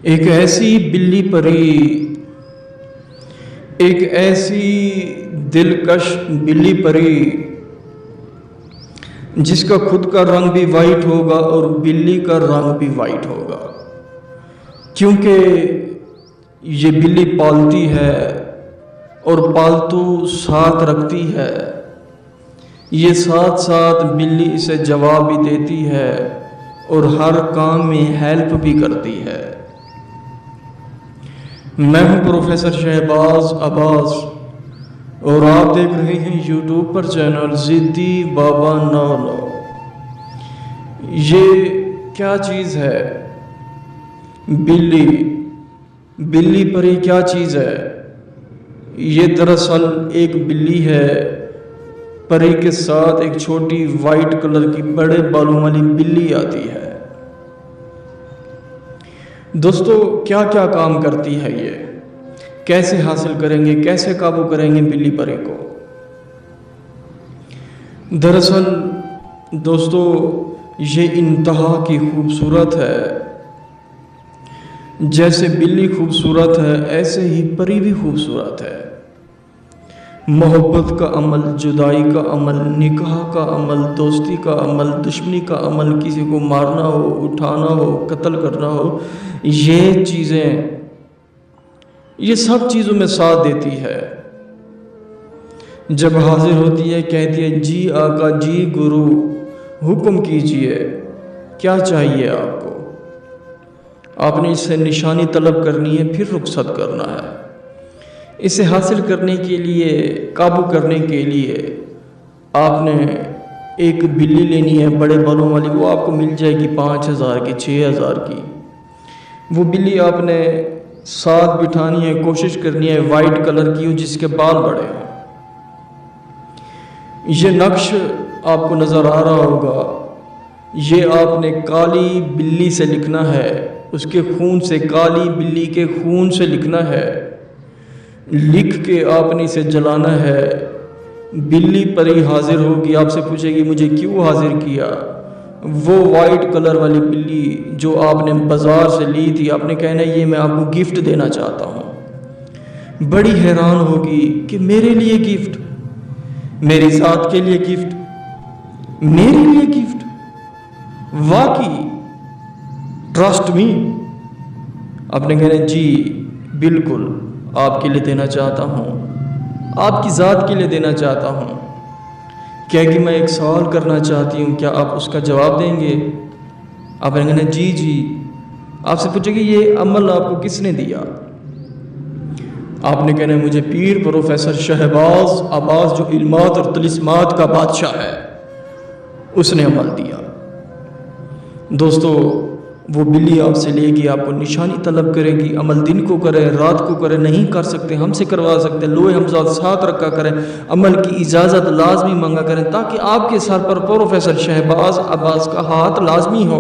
एक ऐसी बिल्ली परी, एक ऐसी दिलकश बिल्ली परी जिसका खुद का रंग भी वाइट होगा और बिल्ली का रंग भी वाइट होगा, क्योंकि ये बिल्ली पालती है और पालतू साथ रखती है। ये साथ साथ बिल्ली इसे जवाब भी देती है और हर काम में हेल्प भी करती है। मैं हूं प्रोफेसर शहबाज अब्बास और आप देख रहे हैं यूट्यूब पर चैनल ज़िद्दी बाबा 99। ये क्या चीज़ है? बिल्ली परी क्या चीज़ है? ये दरअसल एक बिल्ली है। परी के साथ एक छोटी वाइट कलर की बड़े बालों वाली बिल्ली आती है। दोस्तों, क्या क्या काम करती है ये? कैसे हासिल करेंगे, कैसे काबू करेंगे बिल्ली परी को? दरअसल दोस्तों, ये इंतहा की खूबसूरत है। जैसे बिल्ली खूबसूरत है, ऐसे ही परी भी खूबसूरत है। मोहब्बत का अमल, जुदाई का अमल, निकाह का अमल, दोस्ती का अमल, दुश्मनी का अमल, किसी को मारना हो, उठाना हो, कत्ल करना हो, ये चीज़ें, ये सब चीज़ों में साथ देती है। जब हाजिर होती है कहती है, जी आका, जी गुरु, हुक्म कीजिए, क्या चाहिए आपको? आपने इससे निशानी तलब करनी है, फिर रुखसत करना है। इसे हासिल करने के लिए, काबू करने के लिए आपने एक बिल्ली लेनी है बड़े बालों वाली। वो आपको मिल जाएगी 5,000 की, 6,000 की। वो बिल्ली आपने साथ बिठानी है, कोशिश करनी है वाइट कलर की हो जिसके बाल बड़े हों। ये नक्श आपको नज़र आ रहा होगा। ये आपने काली बिल्ली से लिखना है, उसके खून से, काली बिल्ली के खून से लिखना है। लिख के आपने इसे जलाना है। बिल्ली परी हाजिर होगी, आपसे पूछेगी मुझे क्यों हाजिर किया। वो वाइट कलर वाली बिल्ली जो आपने बाज़ार से ली थी, आपने कहना ये मैं आपको गिफ्ट देना चाहता हूँ। बड़ी हैरान होगी कि मेरे लिए गिफ्ट, मेरी ज़ात के लिए गिफ्ट, मेरे लिए गिफ्ट, वाकई, ट्रस्ट मी। आपने कहना जी बिल्कुल, आपके लिए देना चाहता हूँ, आपकी ज़ात के लिए देना चाहता हूँ। क्या कि मैं एक सवाल करना चाहती हूँ, क्या आप उसका जवाब देंगे? आपने कहना जी जी। आपसे पूछेगी ये अमल आपको किसने दिया? आपने कहना मुझे पीर प्रोफेसर शहबाज अब्बास, जो इल्मात और तलिस्मात का बादशाह है, उसने अमल दिया। दोस्तों, वो बिल्ली आपसे लेगी, आपको निशानी तलब करेगी। अमल दिन को करें, रात को करें, नहीं कर सकते हमसे करवा सकते, लोहे हमजा साथ रखा करें, अमल की इजाज़त लाजमी मांगा करें, ताकि आपके सर पर प्रोफेसर शहबाज अब्बास का हाथ लाजमी हो।